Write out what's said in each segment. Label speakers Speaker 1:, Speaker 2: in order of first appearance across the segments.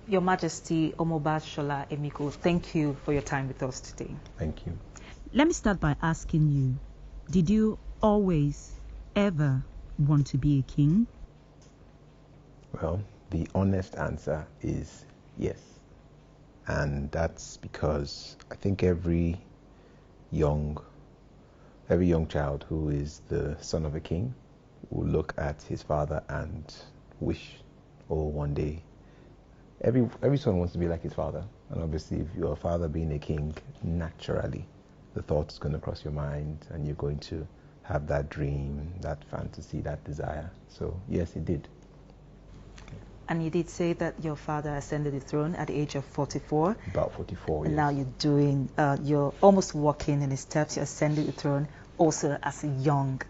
Speaker 1: Your Majesty Omobashola Emiko, thank you for your time with us today.
Speaker 2: Thank you.
Speaker 3: Let me start by asking you, did you always, ever want to be a king?
Speaker 2: Well, the honest answer is yes. And that's because I think every young child who is the son of a king will look at his father and wish, oh, one day. Every son wants to be like his father. And obviously, if your father being a king, naturally, the thought's going to cross your mind and you're going to have that dream, that fantasy, that desire. So, yes, it did.
Speaker 1: And you did say that your father ascended the throne at the age of 44.
Speaker 2: About 44
Speaker 1: And
Speaker 2: years.
Speaker 1: now you're almost walking in his steps. You ascended the throne also as a young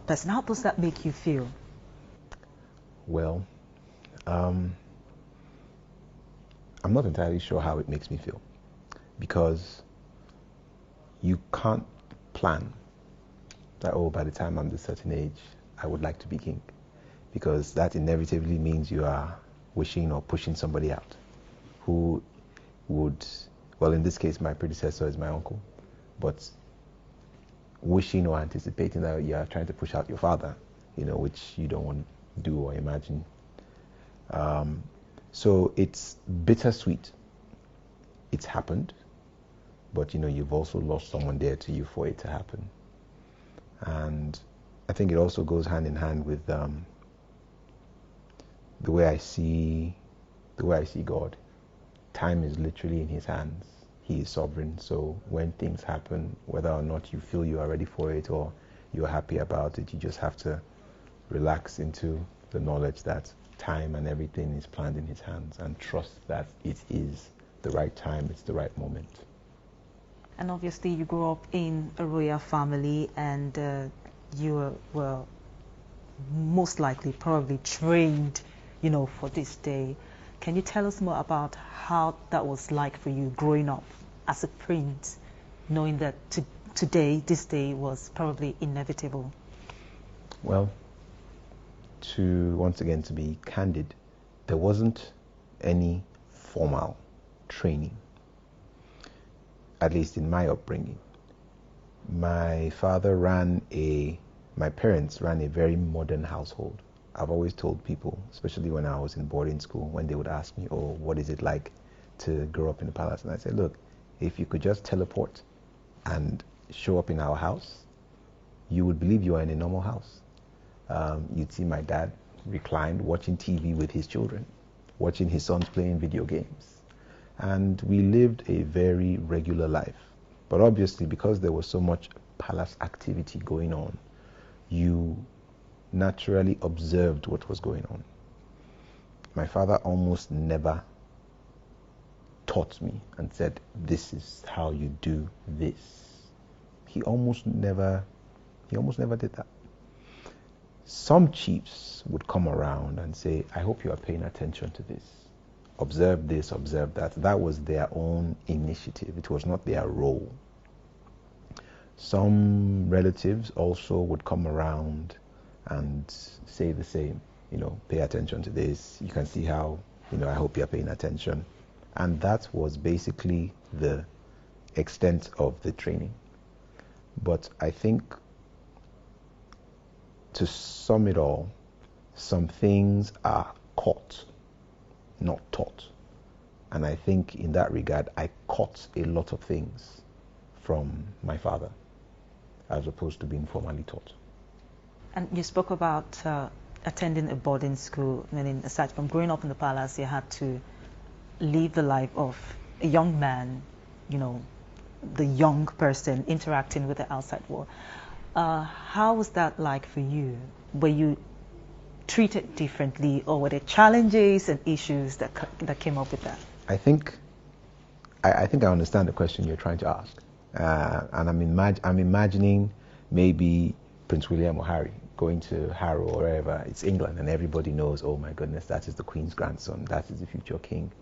Speaker 1: person. How does that make you feel?
Speaker 2: Well, I'm not entirely sure how it makes me feel, because you can't plan that, oh, by the time I'm this certain age, I would like to be king, because that inevitably means you are wishing or pushing somebody out who would, well, in this case, my predecessor is my uncle, but wishing or anticipating that you are trying to push out your father, which you don't want to do or imagine. So it's bittersweet. It's happened, but you've also lost someone dear to you for it to happen. And I think it also goes hand in hand with the way I see God. Time is literally in his hands. He is sovereign. So when things happen, whether or not you feel you are ready for it or you're happy about it, you just have to relax into the knowledge that time and everything is planned in his hands, and trust that it is the right time, it's the right moment.
Speaker 1: And obviously you grew up in a royal family, and you were most likely probably trained, for this day. Can you tell us more about how that was like for you growing up as a prince, knowing that this day was probably inevitable?
Speaker 2: Well, once again, to be candid, there wasn't any formal training, at least in my upbringing. My parents ran a very modern household. I've always told people, especially when I was in boarding school, when they would ask me, oh, what is it like to grow up in the palace? And I said, look, if you could just teleport and show up in our house, you would believe you are in a normal house. You'd see my dad reclined watching TV with his children, watching his sons playing video games. And we lived a very regular life. But obviously, because there was so much palace activity going on, you naturally observed what was going on. My father almost never taught me and said, this is how you do this. He almost never did that. Some chiefs would come around and say, I hope you are paying attention to this. Observe this, observe that. That was their own initiative. It was not their role. Some relatives also would come around and say the same. Pay attention to this. You can see how, I hope you're paying attention. And that was basically the extent of the training. But I think, to sum it all, some things are caught, not taught. And I think in that regard, I caught a lot of things from my father, as opposed to being formally taught.
Speaker 1: And you spoke about attending a boarding school, meaning aside from growing up in the palace, you had to live the life of a young man, the young person interacting with the outside world. How was that like for you? Were you treated differently, or were there challenges and issues that came up with that?
Speaker 2: I think I understand the question you're trying to ask, and I'm imagining maybe Prince William or Harry going to Harrow or wherever. It's England, and everybody knows, oh my goodness, that is the Queen's grandson, that is the future king.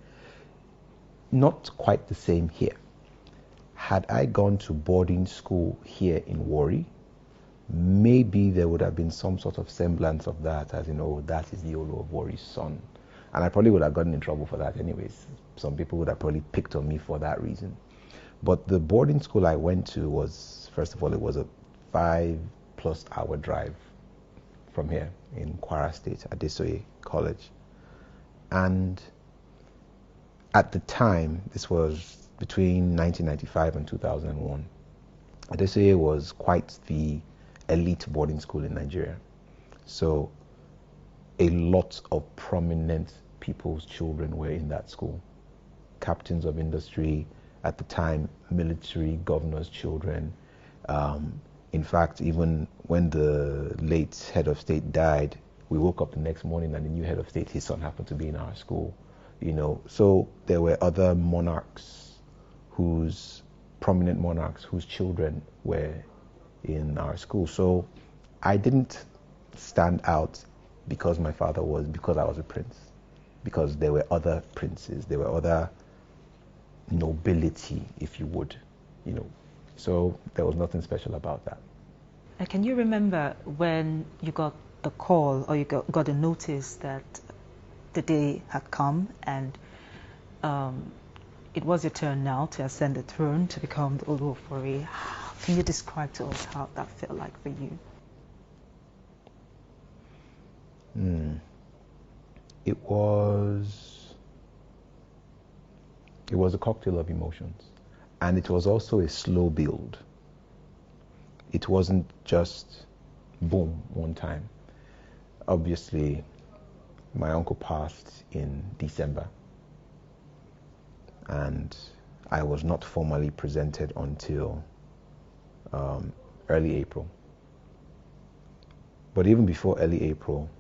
Speaker 2: Not quite the same here. Had I gone to boarding school here in Warri, maybe there would have been some sort of semblance of that, as that is the Olu of Warri's son. And I probably would have gotten in trouble for that anyways. Some people would have probably picked on me for that reason. But the boarding school I went to was, first of all, it was a 5+ hour drive from here in Kwara State, at Adesoye College. And at the time, this was between 1995 and 2001, Adesoye was quite the elite boarding school in Nigeria. So a lot of prominent people's children were in that school. Captains of industry, at the time, military governors' children. In fact, even when the late head of state died, we woke up the next morning and the new head of state, his son happened to be in our school. So there were other prominent monarchs whose children were in our school. So I didn't stand out because I was a prince, because there were other princes, there were other nobility, if you would, so there was nothing special about that.
Speaker 1: Can you remember when you got the call, or you got a notice that the day had come and it was your turn now to ascend the throne, to become the Olu of Warri? Can you describe to us how that felt like for you?
Speaker 2: It was a cocktail of emotions, and it was also a slow build. It wasn't just boom one time. Obviously, my uncle passed in December, and I was not formally presented until early April. But even before early April,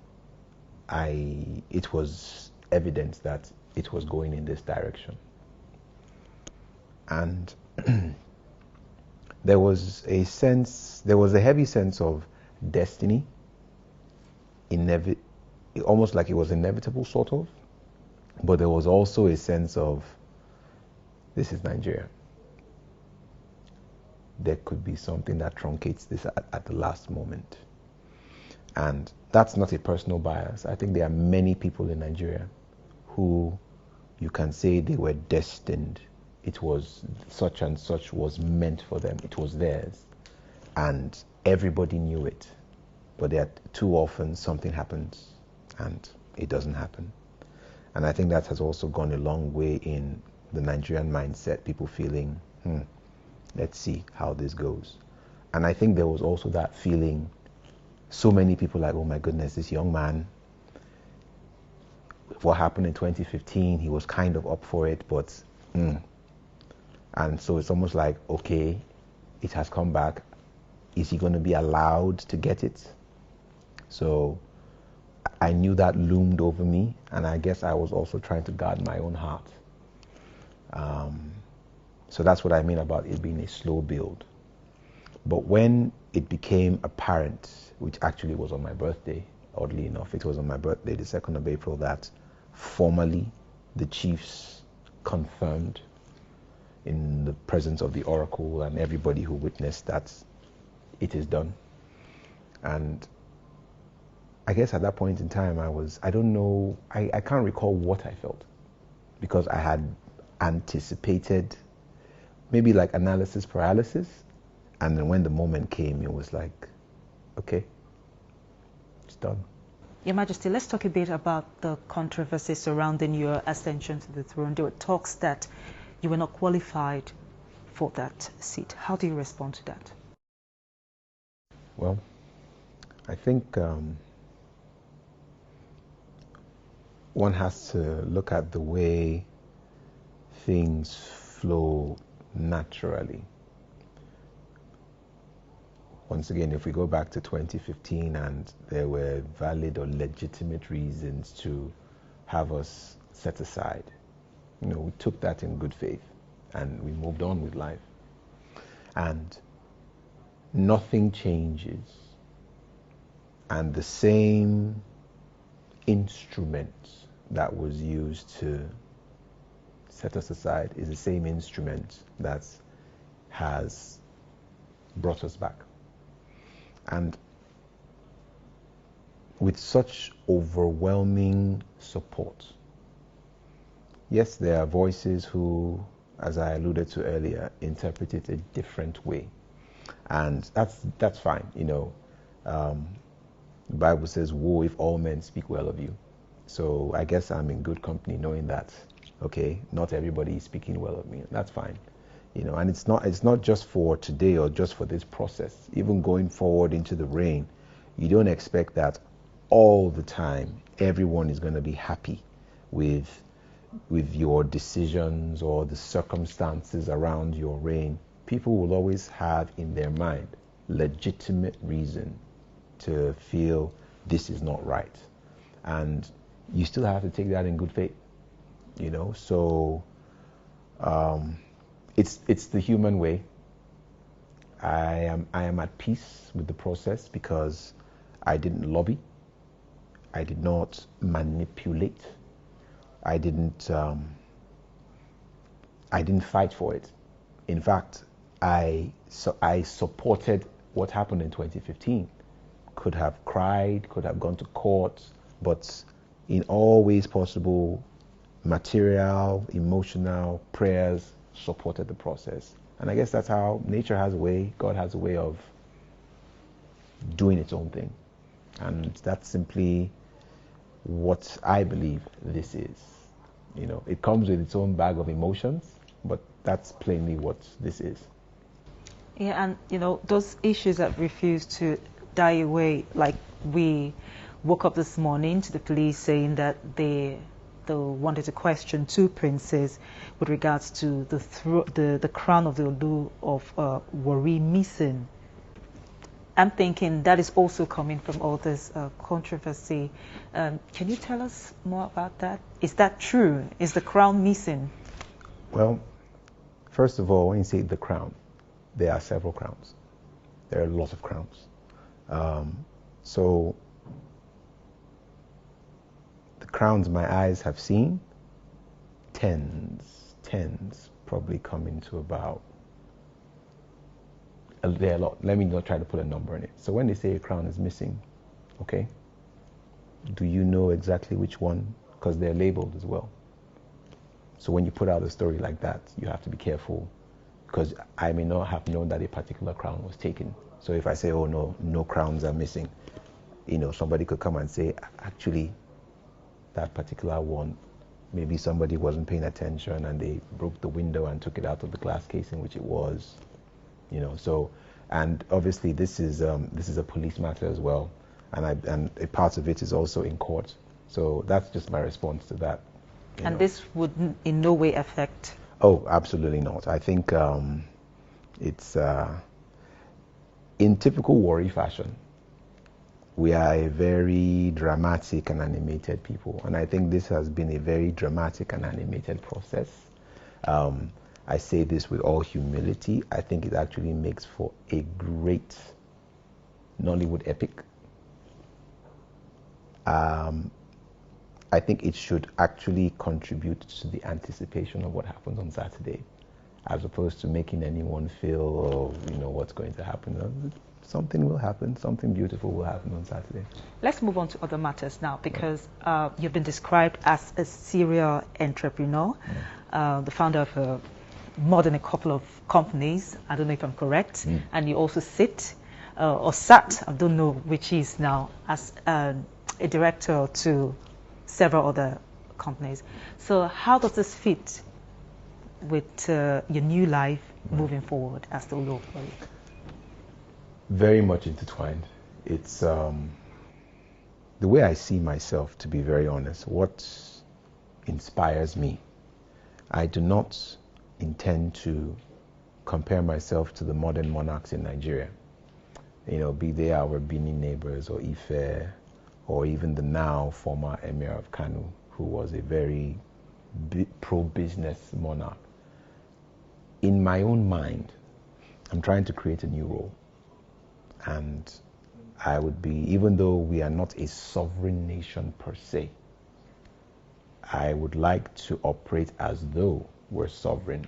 Speaker 2: it was evident that it was going in this direction. And there was a heavy sense of destiny, almost like it was inevitable, sort of. But there was also a sense of, this is Nigeria. There could be something that truncates this at the last moment. And that's not a personal bias. I think there are many people in Nigeria who you can say they were destined. It was such and such was meant for them. It was theirs. And everybody knew it. But too often something happens and it doesn't happen. And I think that has also gone a long way in the Nigerian mindset, people feeling, let's see how this goes. And I think there was also that feeling, so many people like, oh my goodness, this young man, what happened in 2015, he was kind of up for it, but and so it's almost like, okay, it has come back. Is he going to be allowed to get it? So I knew that loomed over me, and I guess I was also trying to guard my own heart. So that's what I mean about it being a slow build. But when it became apparent, which actually was on my birthday, oddly enough, it was on my birthday, the 2nd of April, that formally the chiefs confirmed in the presence of the oracle and everybody who witnessed that it is done. And I guess at that point in time, I don't know, I can't recall what I felt, because I had anticipated maybe like analysis paralysis. And then when the moment came, it was like, okay, it's done.
Speaker 1: Your Majesty, let's talk a bit about the controversy surrounding your ascension to the throne. There were talks that you were not qualified for that seat. How do you respond to that?
Speaker 2: Well, I think one has to look at the way things flow naturally. Once again, if we go back to 2015 and there were valid or legitimate reasons to have us set aside, we took that in good faith and we moved on with life. And nothing changes. And the same instrument that was used to set us aside is the same instrument that has brought us back. And with such overwhelming support yes, there are voices who, as I alluded to earlier, interpret it a different way. And that's fine, you know. The Bible says, woe if all men speak well of you. So I guess I'm in good company knowing that, okay, not everybody is speaking well of me. That's fine. You know, and it's not just for today or just for this process. Even going forward into the reign, you don't expect that all the time everyone is going to be happy with your decisions or the circumstances around your reign. People will always have in their mind legitimate reason to feel this is not right. And you still have to take that in good faith, you know. So it's the human way. I am at peace with the process because I didn't lobby, I did not manipulate, I didn't fight for it. In fact, I supported what happened in 2015. Could have cried, could have gone to court, but in all ways possible, material, emotional, prayers supported the process. And I guess that's how nature has a way, God has a way of doing its own thing. And that's simply what I believe this is. You know, it comes with its own bag of emotions, but that's plainly what this is.
Speaker 1: Yeah, and you know, those issues that refuse to die away, like we woke up this morning to the police saying that they wanted to question two princes with regards to the crown of the Olu of Warri missing. I'm thinking that is also coming from all this controversy. Can you tell us more about that? Is that true? Is the crown missing?
Speaker 2: Well, first of all, when you say the crown, there are several crowns. There are lots of crowns. So the crowns my eyes have seen, tens, probably coming to about, there are a lot. Let me not try to put a number on it. So when they say a crown is missing, okay, do you know exactly which one? Because they're labeled as well. So when you put out a story like that, you have to be careful, because I may not have known that a particular crown was taken. So if I say, oh no crowns are missing, you know, somebody could come and say, actually, that particular one, maybe somebody wasn't paying attention and they broke the window and took it out of the glass case in which it was, you know. So, and obviously this is a police matter as well, and a part of it is also in court. So that's just my response to that.
Speaker 1: And know. This would in no way affect?
Speaker 2: Oh, absolutely not. I think it's in typical Warri fashion. We are a very dramatic and animated people, and I think this has been a very dramatic and animated process. I say this with all humility. I think it actually makes for a great Nollywood epic. I think it should actually contribute to the anticipation of what happens on Saturday, as opposed to making anyone feel, oh, you know, what's going to happen. Something will happen, something beautiful will happen on Saturday.
Speaker 1: Let's move on to other matters now, because you've been described as a serial entrepreneur, the founder of more than a couple of companies. I don't know if I'm correct. And you also sit, or sat, I don't know which is now, as a director to several other companies. So how does this fit with your new life moving forward as the Olu of Warri?
Speaker 2: Very much intertwined. It's the way I see myself, to be very honest, what inspires me. I do not intend to compare myself to the modern monarchs in Nigeria. You know, be they our Benin neighbors or Ife, or even the now former Emir of Kano, who was a very pro-business monarch. In my own mind, I'm trying to create a new role. And I would be, even though we are not a sovereign nation per se, I would like to operate as though we're sovereign,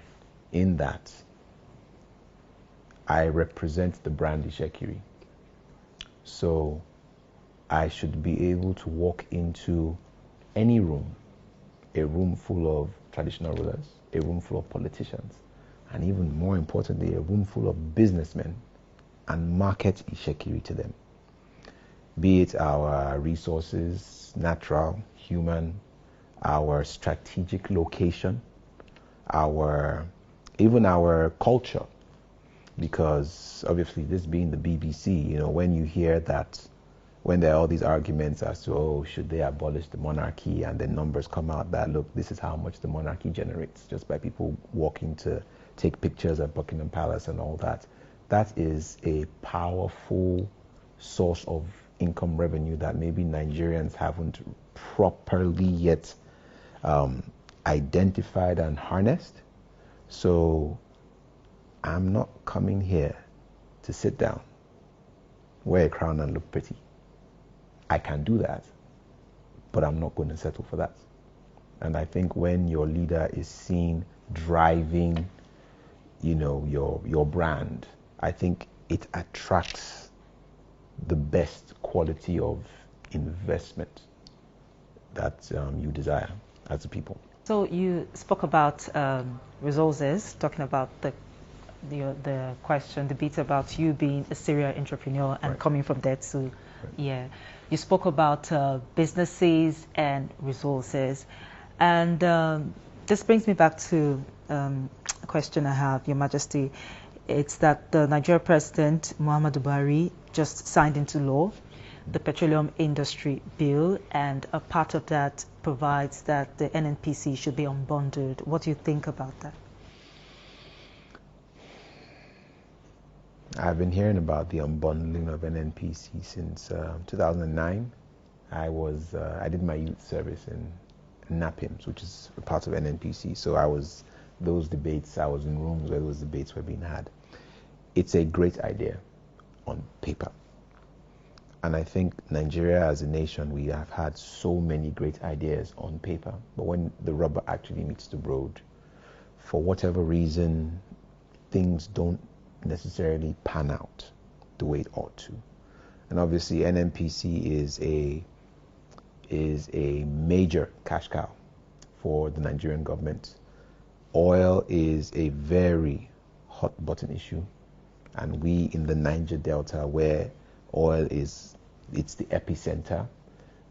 Speaker 2: in that I represent the brand Ishekiri. So I should be able to walk into any room, a room full of traditional rulers, a room full of politicians, and even more importantly, a room full of businessmen, and market Ishekiri to them. Be it our resources, natural, human, our strategic location, even our culture. Because obviously, this being the BBC, when you hear that, when there are all these arguments as to, oh, should they abolish the monarchy, and then numbers come out that, look, this is how much the monarchy generates just by people walking to take pictures at Buckingham Palace and all that. That is a powerful source of income revenue that maybe Nigerians haven't properly yet identified and harnessed. So I'm not coming here to sit down, wear a crown and look pretty. I can do that, but I'm not going to settle for that. And I think when your leader is seen driving, your brand, I think it attracts the best quality of investment that you desire as a people.
Speaker 1: So you spoke about resources, talking about the question, the bit about you being a serial entrepreneur and coming from there to, yeah. You spoke about businesses and resources, and this brings me back to a question I have, Your Majesty. It's that the Nigerian President Muhammadu Buhari just signed into law the Petroleum Industry Bill, and a part of that provides that the NNPC should be unbundled. What do you think about that?
Speaker 2: I've been hearing about the unbundling of NNPC since 2009. I did my youth service in NAPIMS, which is a part of NNPC. So I was in rooms where those debates were being had. It's a great idea on paper. And I think Nigeria as a nation, we have had so many great ideas on paper. But when the rubber actually meets the road, for whatever reason, things don't necessarily pan out the way it ought to. And obviously NNPC is a major cash cow for the Nigerian government. Oil is a very hot button issue, and we in the Niger Delta, where oil it's the epicenter,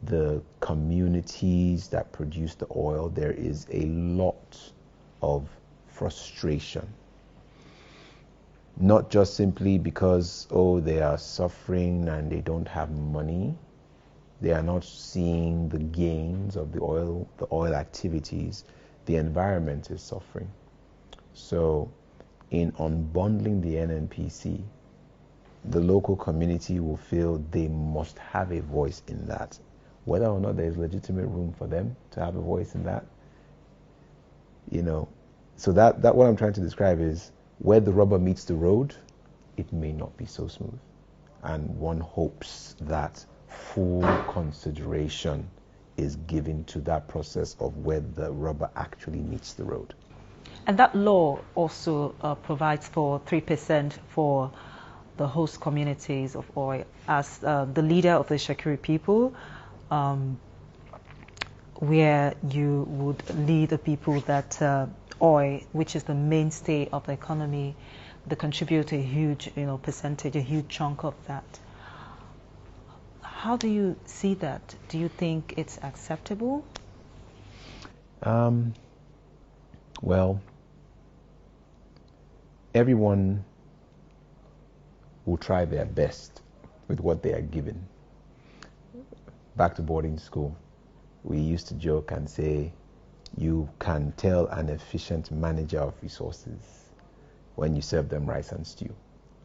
Speaker 2: the communities that produce the oil, there is a lot of frustration. Not just simply because, they are suffering and they don't have money. They are not seeing the gains of the oil activities. The environment is suffering. So in unbundling the NNPC, the local community will feel they must have a voice in that. Whether or not there is legitimate room for them to have a voice in that, So that what I'm trying to describe is, where the rubber meets the road, it may not be so smooth. And one hopes that full consideration is given to that process of where the rubber actually meets the road.
Speaker 1: And that law also provides for 3% for the host communities of oil. As the leader of the Shakiri people, where you would lead the people that oil, which is the mainstay of the economy, they contribute a huge, percentage, a huge chunk of that. How do you see that? Do you think it's acceptable?
Speaker 2: Well, everyone will try their best with what they are given. Back to boarding school, we used to joke and say, you can tell an efficient manager of resources when you serve them rice and stew.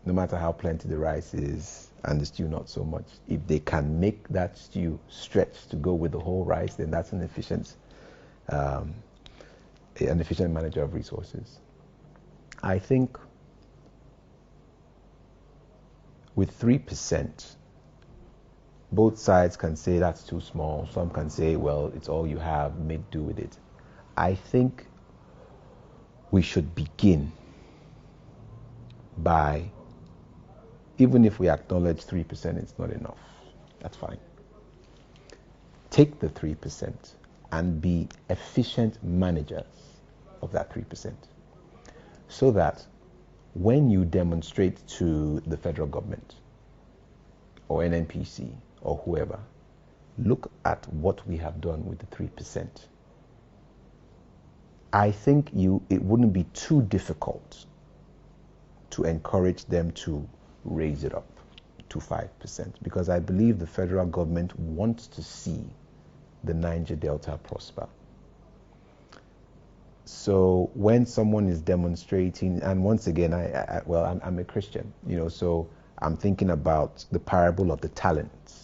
Speaker 2: No matter how plenty the rice is and the stew not so much, if they can make that stew stretch to go with the whole rice, then that's an efficient manager of resources. I think with 3%, both sides can say that's too small. Some can say, well, it's all you have, make do with it. I think we should begin by, even if we acknowledge 3% it's not enough, that's fine. Take the 3% and be efficient managers of that 3%. So that when you demonstrate to the federal government or NNPC or whoever, look at what we have done with the 3%. I think it wouldn't be too difficult to encourage them to raise it up to 5%, because I believe the federal government wants to see the Niger Delta prosper. So when someone is demonstrating, and once again, I'm a Christian, so I'm thinking about the parable of the talents.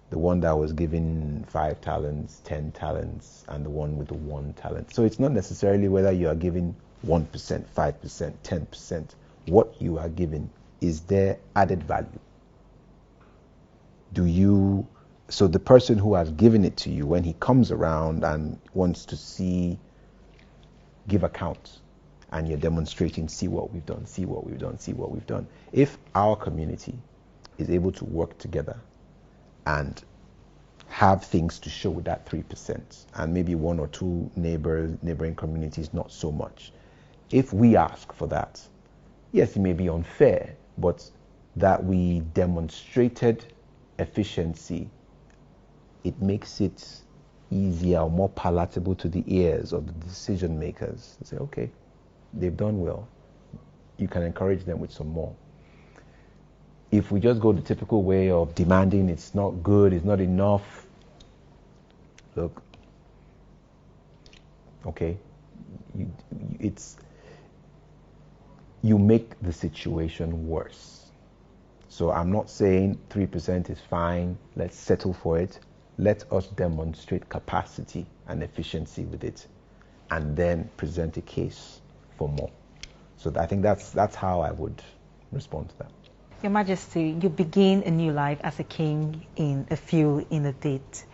Speaker 2: The one that was given 5 talents, 10 talents, and the one with the 1 talent. So it's not necessarily whether you are giving 1%, 5%, 10%. What you are giving, is there added value? So the person who has given it to you, when he comes around and wants to give account, and you're demonstrating, see what we've done, see what we've done, see what we've done. If our community is able to work together and have things to show with that 3%, and maybe 1 or 2 neighboring communities not so much. If we ask for that, yes, it may be unfair, but that we demonstrated efficiency, it makes it easier or more palatable to the ears of the decision makers. They say, okay, they've done well. You can encourage them with some more. If we just go the typical way of demanding it's not good, it's not enough, look, okay, you make the situation worse. So I'm not saying 3% is fine, let's settle for it. Let us demonstrate capacity and efficiency with it, and then present a case for more. So I think that's how I would respond to that.
Speaker 1: Your Majesty, you begin a new life as a king in a field in a date.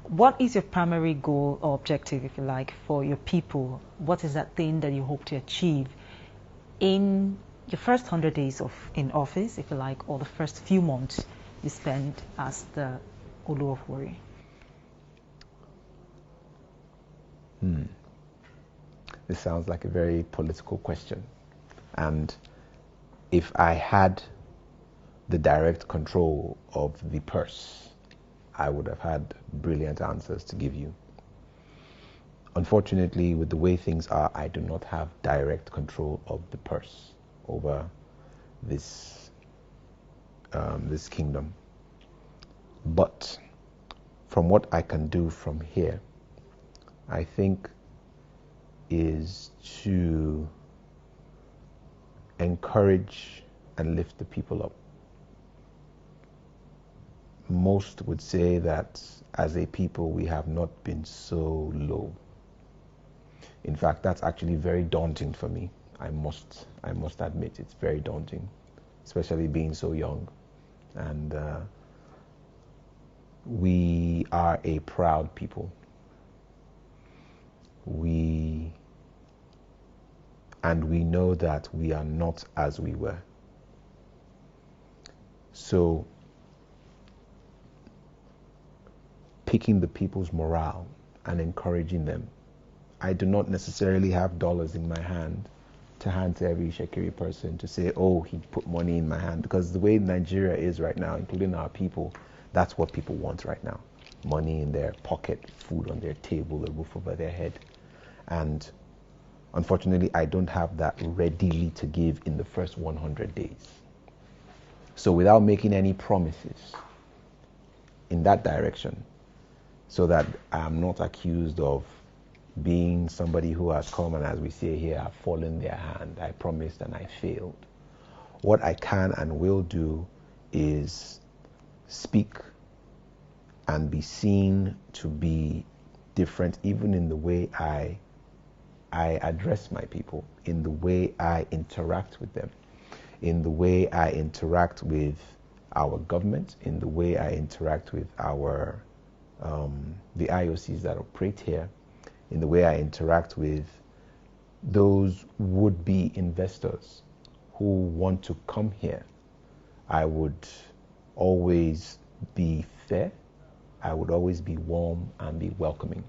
Speaker 1: What is your primary goal or objective, if you like, for your people? What is that thing that you hope to achieve in your first 100 days in office, if you like, or the first few months you spend as the Olu of Warri?
Speaker 2: This sounds like a very political question. And if I had the direct control of the purse, I would have had brilliant answers to give you. Unfortunately, with the way things are, I do not have direct control of the purse over this kingdom. But from what I can do from here, I think is to encourage and lift the people up. Most would say that as a people we have not been so low. In fact, that's actually very daunting for me. I must admit, it's very daunting, especially being so young. And we are a proud people. We know that we are not as we were. So picking the people's morale and encouraging them. I do not necessarily have dollars in my hand to hand to every Shekiri person to say, oh, he put money in my hand. Because the way Nigeria is right now, including our people, that's what people want right now. Money in their pocket, food on their table, a roof over their head. And unfortunately, I don't have that readily to give in the first 100 days. So without making any promises in that direction, so that I'm not accused of being somebody who has come and, as we say here, have fallen their hand. I promised and I failed. What I can and will do is speak and be seen to be different, even in the way I address my people, in the way I interact with them, in the way I interact with our government, in the way I interact with our the IOCs that operate here, in the way I interact with those would-be investors who want to come here. I would always be fair. I would always be warm and be welcoming.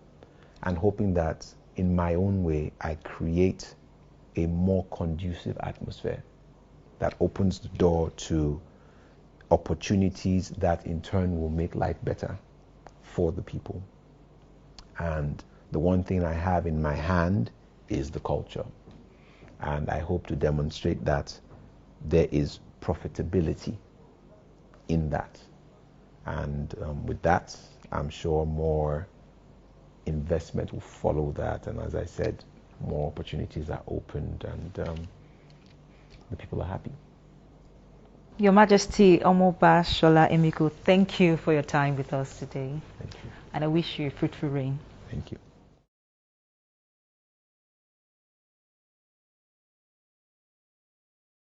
Speaker 2: and hoping that in my own way I create a more conducive atmosphere that opens the door to opportunities that in turn will make life better for the people. And the one thing I have in my hand is the culture. And I hope to demonstrate that there is profitability in that. And with that, I'm sure more investment will follow that. And as I said, more opportunities are opened and the people are happy.
Speaker 1: Your Majesty Omoba Shola Emiko, thank you for your time with us today.
Speaker 2: Thank you.
Speaker 1: And I wish you a fruitful reign.
Speaker 2: Thank you.